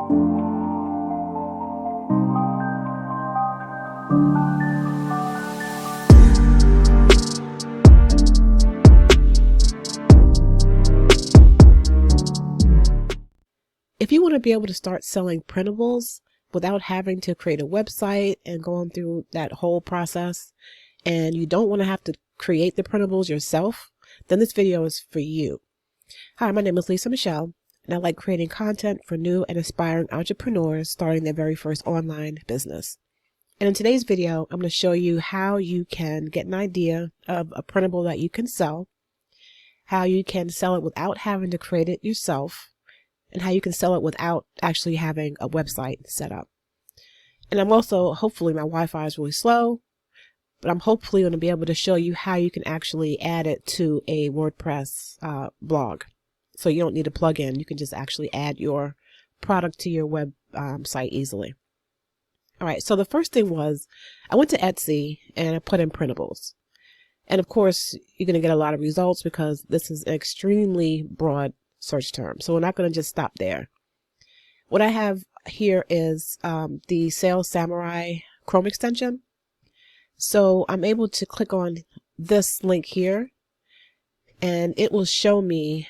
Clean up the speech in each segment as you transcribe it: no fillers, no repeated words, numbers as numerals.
If you want to be able to start selling printables without having to create a website and going through that whole process, and you don't want to have to create the printables yourself, then this video is for you. Hi, my name is Lisa Michelle, and I like creating content for new and aspiring entrepreneurs starting their very first online business. And in today's video, I'm going to show you how you can get an idea of a printable that you can sell, how you can sell it without having to create it yourself, and how you can sell it without actually having a website set up. And I'm also, hopefully my Wi-Fi is really slow, but I'm hopefully going to be able to show you how you can actually add it to a WordPress blog. So you don't need a plugin. You can just actually add your product to your web site easily. All right, so the first thing was I went to Etsy and I put in printables. And of course, you're going to get a lot of results because this is an extremely broad search term. So we're not going to just stop there. What I have here is the Sales Samurai Chrome extension. So I'm able to click on this link here and it will show me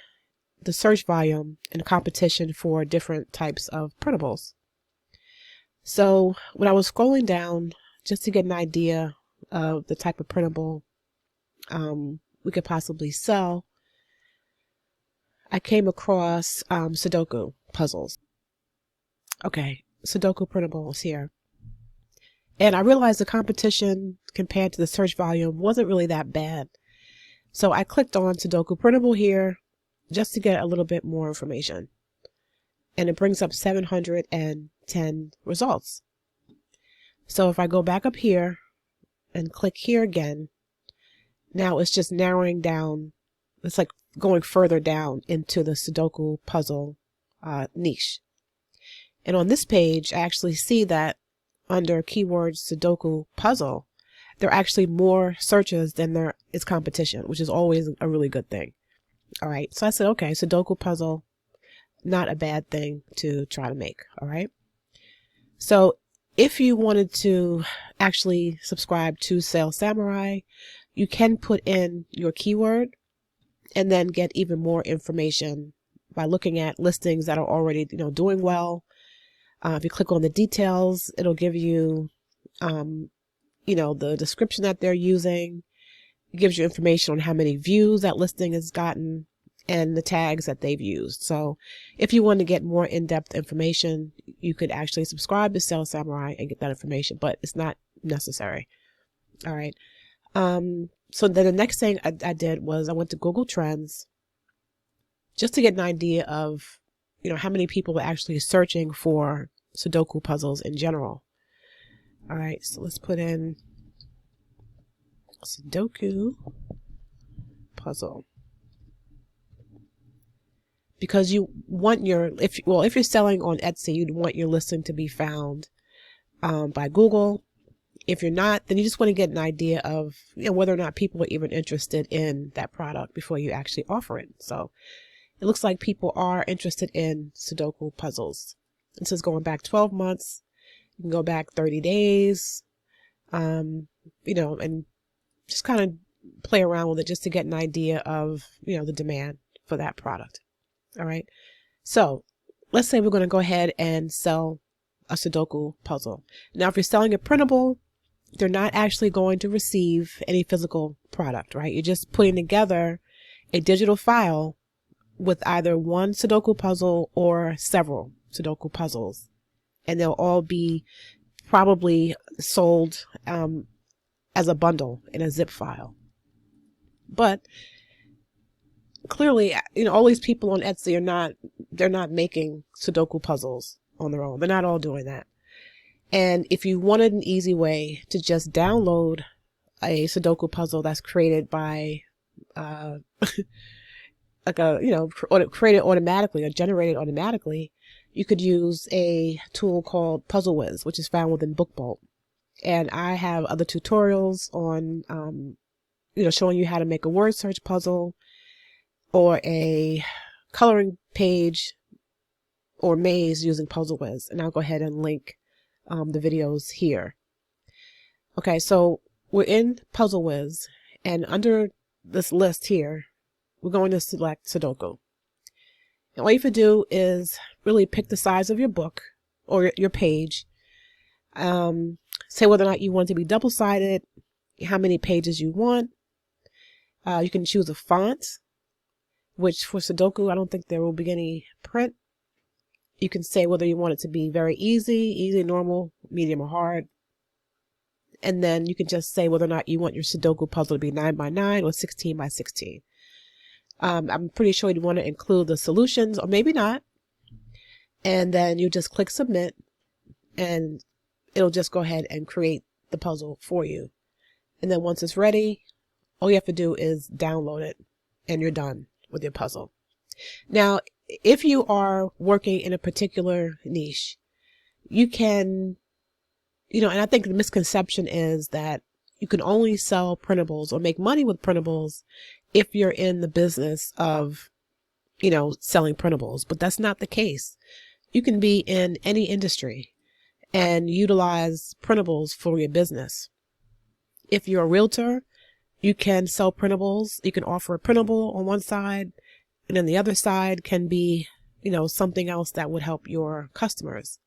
the search volume and competition for different types of printables. So when I was scrolling down just to get an idea of the type of printable we could possibly sell, I came across Sudoku puzzles. Okay, Sudoku printables here. And I realized the competition compared to the search volume wasn't really that bad. So I clicked on Sudoku printable here just to get a little bit more information. And it brings up 710 results. So if I go back up here and click here again, now it's just narrowing down. It's like going further down into the Sudoku puzzle niche. And on this page, I actually see that under keyword Sudoku puzzle, there are actually more searches than there is competition, which is always a really good thing. All right. So I said, okay, Sudoku puzzle, not a bad thing to try to make. All right. So if you wanted to actually subscribe to Sales Samurai, you can put in your keyword and then get even more information by looking at listings that are already, doing well. If you click on the details, it'll give you, the description that they're using. It gives you information on how many views that listing has gotten and the tags that they've used. So if you want to get more in-depth information, you could actually subscribe to Sales Samurai and get that information, but it's not necessary. All right. So then the next thing I did was I went to Google Trends just to get an idea of, how many people are actually searching for Sudoku puzzles in general. All right, so let's put in Sudoku puzzle. Because you want if you're selling on Etsy, you'd want your listing to be found by Google. If you're not, then you just want to get an idea of whether or not people are even interested in that product before you actually offer it. So it looks like people are interested in Sudoku puzzles. This is going back 12 months. You can go back 30 days, and just kind of play around with it just to get an idea of, the demand for that product. All right. So let's say we're going to go ahead and sell a Sudoku puzzle. Now, if you're selling a printable, they're not actually going to receive any physical product, right? You're just putting together a digital file with either one Sudoku puzzle or several Sudoku puzzles. And they'll all be probably sold as a bundle in a zip file. But clearly, all these people on Etsy they're not making Sudoku puzzles on their own. They're not all doing that. And if you wanted an easy way to just download a Sudoku puzzle that's created by, created automatically or generated automatically, you could use a tool called Puzzle Whiz, which is found within BookBolt. And I have other tutorials on, showing you how to make a word search puzzle or a coloring page or maze using PuzzleWiz, and I'll go ahead and link the videos here. Okay, so we're in PuzzleWiz, and under this list here, we're going to select Sudoku. And all you have to do is really pick the size of your book or your page. Say whether or not you want it to be double-sided, how many pages you want. You can choose a font, which for Sudoku, I don't think there will be any print. You can say whether you want it to be very easy, normal, medium, or hard. And then you can just say whether or not you want your Sudoku puzzle to be 9 by 9 or 16 by 16. I'm pretty sure you'd want to include the solutions, or maybe not. And then you just click submit, and it'll just go ahead and create the puzzle for you. And then once it's ready, all you have to do is download it, and you're done with your puzzle. Now, if you are working in a particular niche, you can, and I think the misconception is that you can only sell printables or make money with printables if you're in the business of, selling printables, but that's not the case. You can be in any industry and utilize printables for your business. If you're a realtor, you can sell printables. You can offer a printable on one side, and then the other side can be, something else that would help your customers.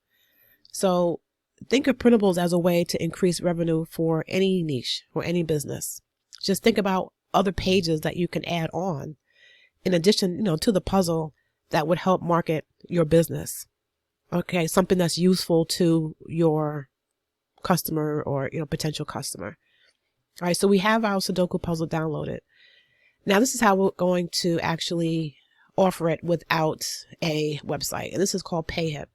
So think of printables as a way to increase revenue for any niche or any business. Just think about other pages that you can add on in addition, to the puzzle that would help market your business. Okay, something that's useful to your customer or, potential customer. All right, so we have our Sudoku puzzle downloaded. Now this is how we're going to actually offer it without a website. And this is called Payhip.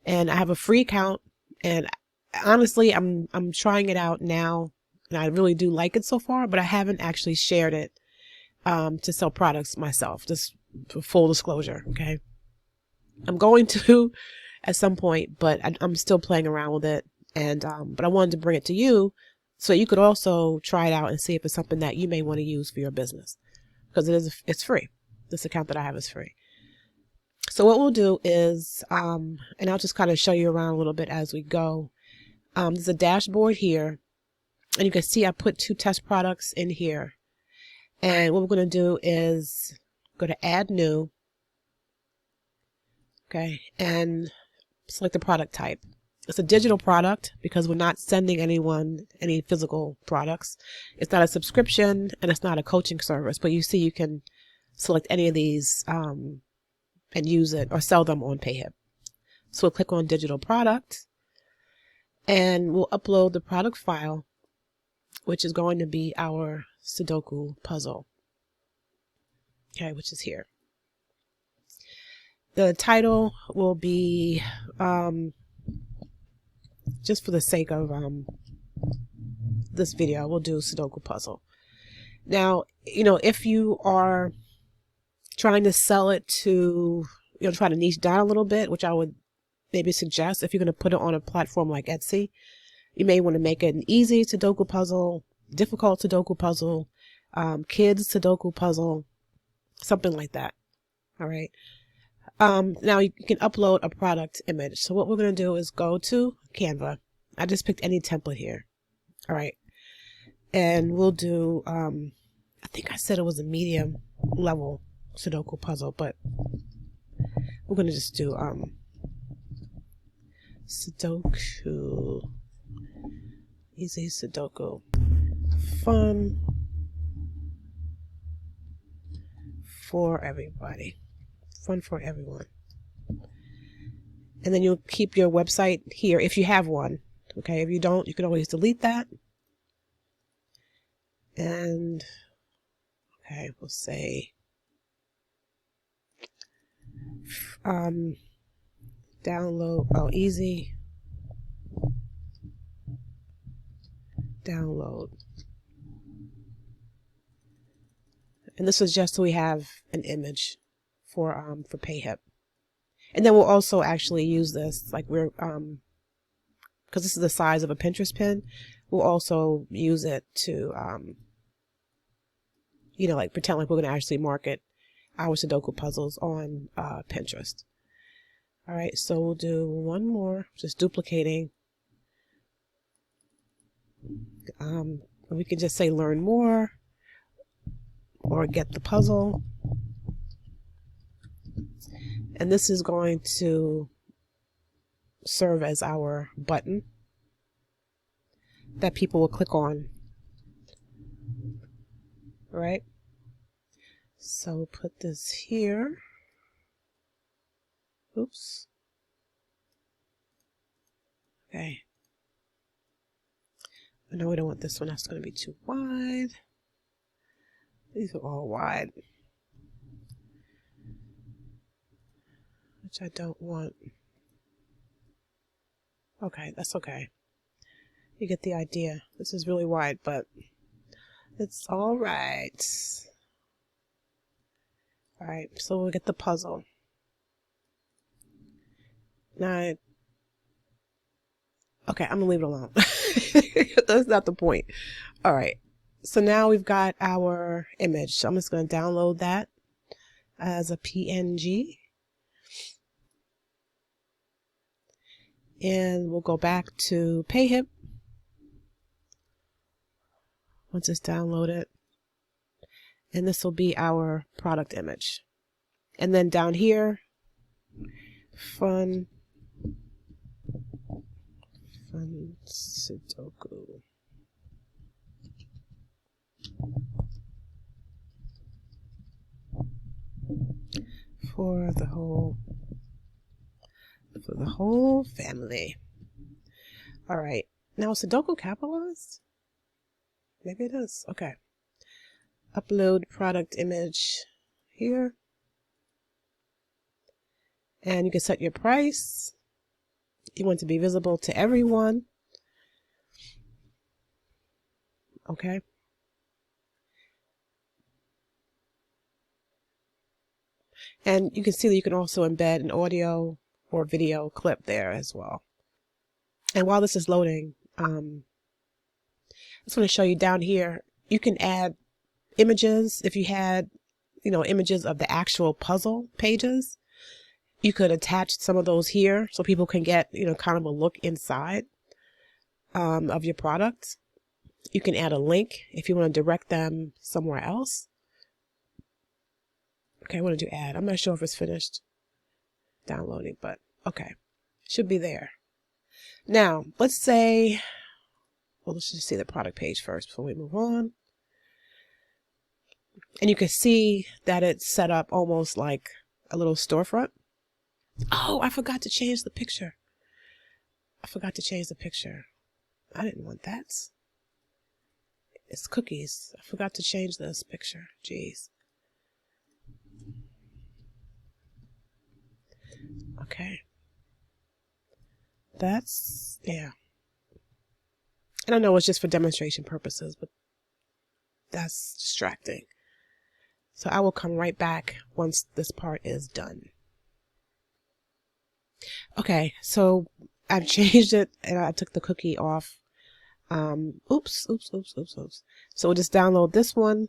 And I have a free account, and honestly, I'm trying it out now, and I really do like it so far, but I haven't actually shared it to sell products myself, just for full disclosure, okay? I'm going to at some point, but I'm still playing around with it, and but I wanted to bring it to you so you could also try it out and see if it's something that you may want to use for your business, because it's free. This account that I have is free. So what we'll do is, and I'll just kind of show you around a little bit as we go. There's a dashboard here, and you can see I put 2 test products in here. And what we're going to do is go to add new. Okay. And select the product type. It's a digital product because we're not sending anyone any physical products. It's not a subscription, and it's not a coaching service, but you see you can select any of these, and use it or sell them on Payhip. So we'll click on digital product, and we'll upload the product file, which is going to be our Sudoku puzzle. Okay, which is here. The title will be, just for the sake of this video, we'll do Sudoku puzzle. Now, if you are trying to sell it to, try to niche down a little bit, which I would maybe suggest if you're going to put it on a platform like Etsy, you may want to make it an easy Sudoku puzzle, difficult Sudoku puzzle, kids Sudoku puzzle, something like that. All right. Now you can upload a product image. So what we're going to do is go to Canva. I just picked any template here. All right. And we'll do, I think I said it was a medium level Sudoku puzzle, but we're going to just do, Sudoku, easy Sudoku, fun for everybody, fun for everyone. And then you'll keep your website here if you have one. Okay, if you don't, you can always delete that. And okay, we'll say download, easy download. And this is just so we have an image for Payhip. And then we'll also actually use this, like we're because this is the size of a Pinterest pin, we'll also use it to like pretend like we're going to actually market our Sudoku puzzles on Pinterest. All right, so we'll do one more, just duplicating. We can just say learn more or get the puzzle. And this is going to serve as our button that people will click on. Right? So put this here. Oops. Okay. No, we don't want this one. That's going to be too wide. These are all wide, which I don't want. Okay, that's okay. You get the idea. This is really wide, but it's all right. All right, so we'll get the puzzle. Now, okay, I'm gonna leave it alone. That's not the point. All right, so now we've got our image. So I'm just gonna download that as a PNG. And we'll go back to Payhip once it's downloaded. And this will be our product image. And then down here, fun Sudoku. For the whole family. All right. Now, is Sudoku capitalized? Maybe it is. Okay. Upload product image here. And you can set your price. You want it to be visible to everyone. Okay. And you can see that you can also embed an audio or video clip there as well. And while this is loading, I just want to show you down here, you can add images. If you had, images of the actual puzzle pages, you could attach some of those here so people can get, kind of a look inside of your product. You can add a link if you want to direct them somewhere else. Okay, I want to do add. I'm not sure if it's finished downloading, but okay. Should be there. Now, let's say, well, let's just see the product page first before we move on. And you can see that it's set up almost like a little storefront. Oh, I forgot to change the picture. I didn't want that. It's cookies. I forgot to change this picture. Jeez. Okay. Yeah. And I know it's just for demonstration purposes, but that's distracting. So I will come right back once this part is done. Okay, so I've changed it and I took the cookie off. Oops. So we'll just download this one.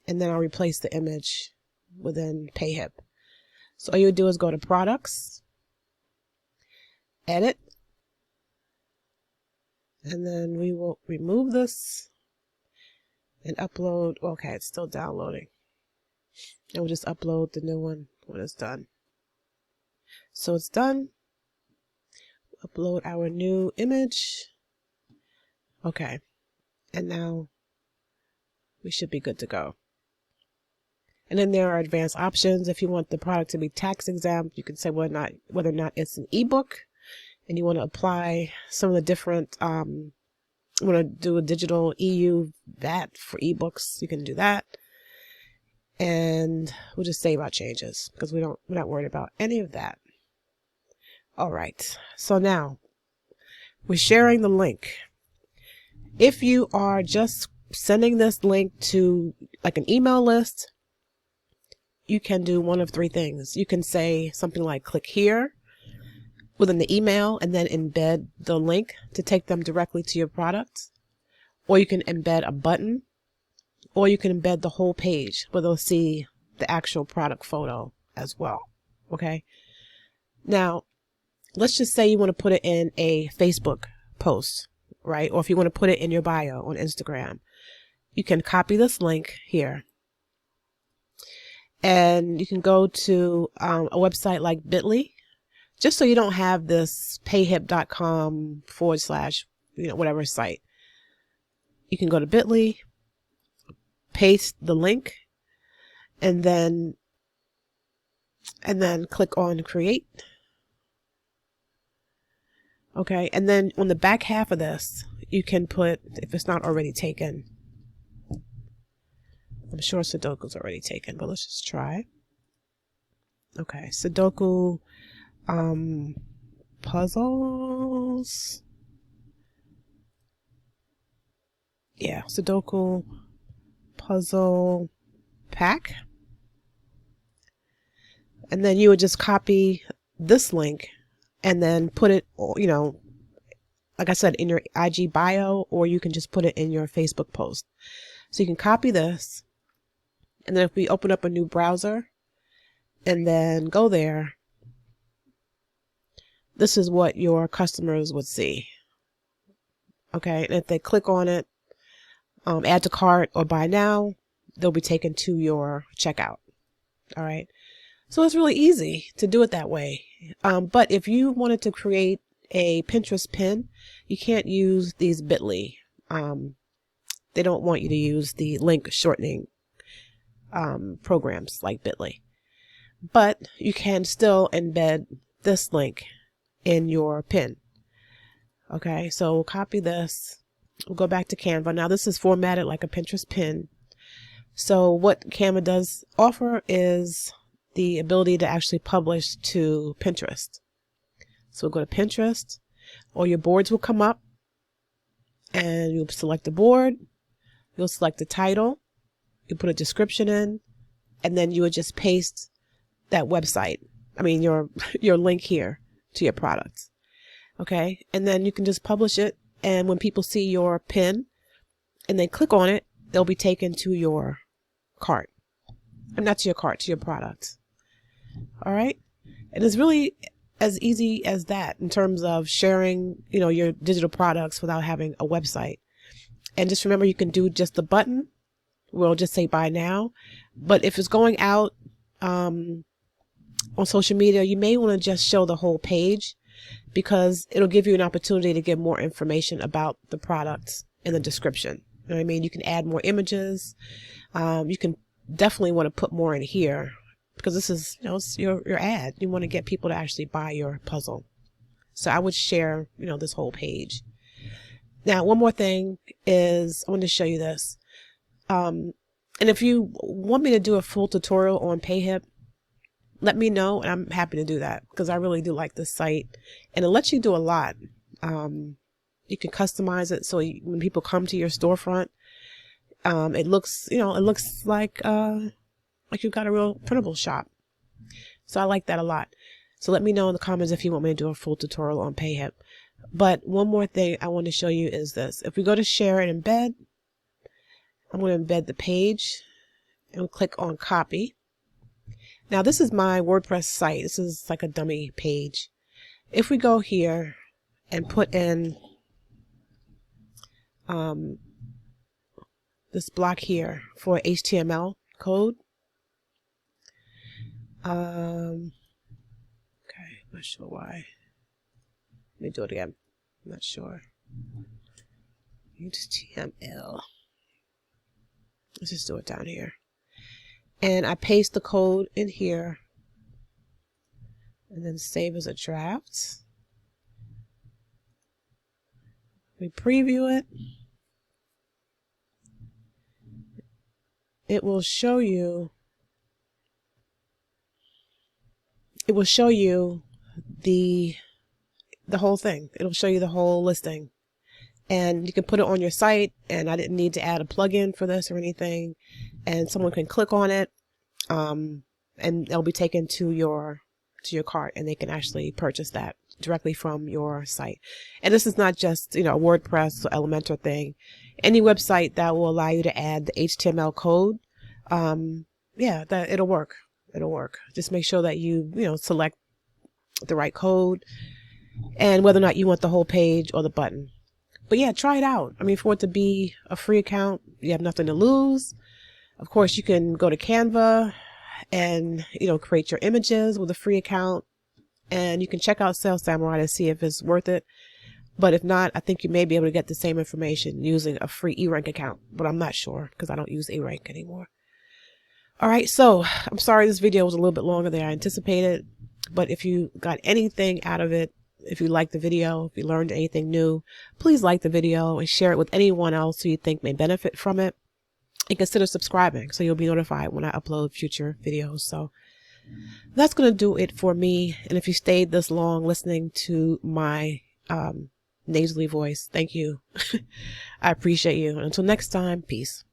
And then I'll replace the image within Payhip. So all you would do is go to Products, Edit, and then we will remove this and upload. Okay, it's still downloading. And we'll just upload the new one when it's done. So it's done. Upload our new image. Okay, and now we should be good to go. And then there are advanced options. If you want the product to be tax exempt, you can say whether or not it's an ebook, and you want to apply some of the different, you want to do a digital EU VAT for ebooks, you can do that. And we'll just save our changes because we're not worried about any of that. All right. So now we're sharing the link. If you are just sending this link to like an email list, you can do one of three things. You can say something like click here within the email and then embed the link to take them directly to your product. Or you can embed a button, or you can embed the whole page where they'll see the actual product photo as well. Okay. Now, let's just say you want to put it in a Facebook post, right? Or if you want to put it in your bio on Instagram, you can copy this link here. And you can go to a website like Bitly, just so you don't have this payhip.com / whatever site. You can go to Bitly, paste the link, and then click on create. Okay, and then on the back half of this, you can put, if it's not already taken, I'm sure Sudoku's already taken, but let's just try. Okay, Sudoku puzzles. Yeah, Sudoku puzzle pack. And then you would just copy this link and then put it, like I said, in your IG bio, or you can just put it in your Facebook post. So you can copy this. And then if we open up a new browser and then go there, this is what your customers would see. Okay, and if they click on it, add to cart or buy now, they'll be taken to your checkout. All right. So it's really easy to do it that way. But if you wanted to create a Pinterest pin, you can't use these Bitly. They don't want you to use the link shortening programs like Bitly. But you can still embed this link in your pin. Okay, so we'll copy this. We'll go back to Canva. Now this is formatted like a Pinterest pin. So what Canva does offer is the ability to actually publish to Pinterest. So we'll go to Pinterest, or your boards will come up, and you'll select the board. You'll select the title. You put a description in, and then you would just paste that website. I mean, your link here to your products. Okay. And then you can just publish it. And when people see your pin and they click on it, they'll be taken to your cart. Not to your cart, to your product. All right. And it's really as easy as that in terms of sharing, your digital products without having a website. And just remember, you can do just the button. We'll just say buy now. But if it's going out on social media, you may want to just show the whole page, because it'll give you an opportunity to get more information about the products in the description. You know what I mean? You can add more images. You can definitely want to put more in here, because this is, it's your ad. You want to get people to actually buy your puzzle. So I would share, this whole page. Now, one more thing is I want to show you this. And if you want me to do a full tutorial on Payhip, let me know, and I'm happy to do that, because I really do like this site, and it lets you do a lot. You can customize it so when people come to your storefront, it looks, like you've got a real printable shop. So I like that a lot. So let me know in the comments if you want me to do a full tutorial on Payhip. But one more thing I want to show you is this. If we go to share and embed, I'm going to embed the page, and we'll click on copy. Now this is my WordPress site. This is like a dummy page. If we go here and put in this block here for HTML code. Okay, not sure why. Let me do it again. I'm not sure. HTML. Let's just do it down here. And I paste the code in here, and then save as a draft. We preview it. It will show you. It will show you the whole thing. It'll show you the whole listing. And you can put it on your site, and I didn't need to add a plugin for this or anything. And someone can click on it, and they'll be taken to your cart, and they can actually purchase that directly from your site. And this is not just, a WordPress or Elementor thing. Any website that will allow you to add the HTML code, yeah, that it'll work. It'll work. Just make sure that you select the right code and whether or not you want the whole page or the button. But yeah, try it out. I mean, for it to be a free account, you have nothing to lose. Of course, you can go to Canva and, create your images with a free account, and you can check out Sales Samurai to see if it's worth it. But if not, I think you may be able to get the same information using a free eRank account, but I'm not sure because I don't use eRank anymore. All right, so I'm sorry this video was a little bit longer than I anticipated, but if you got anything out of it, if you liked the video, if you learned anything new, please like the video and share it with anyone else who you think may benefit from it. And consider subscribing so you'll be notified when I upload future videos. So that's going to do it for me. And if you stayed this long listening to my nasally voice, thank you. I appreciate you. Until next time, peace.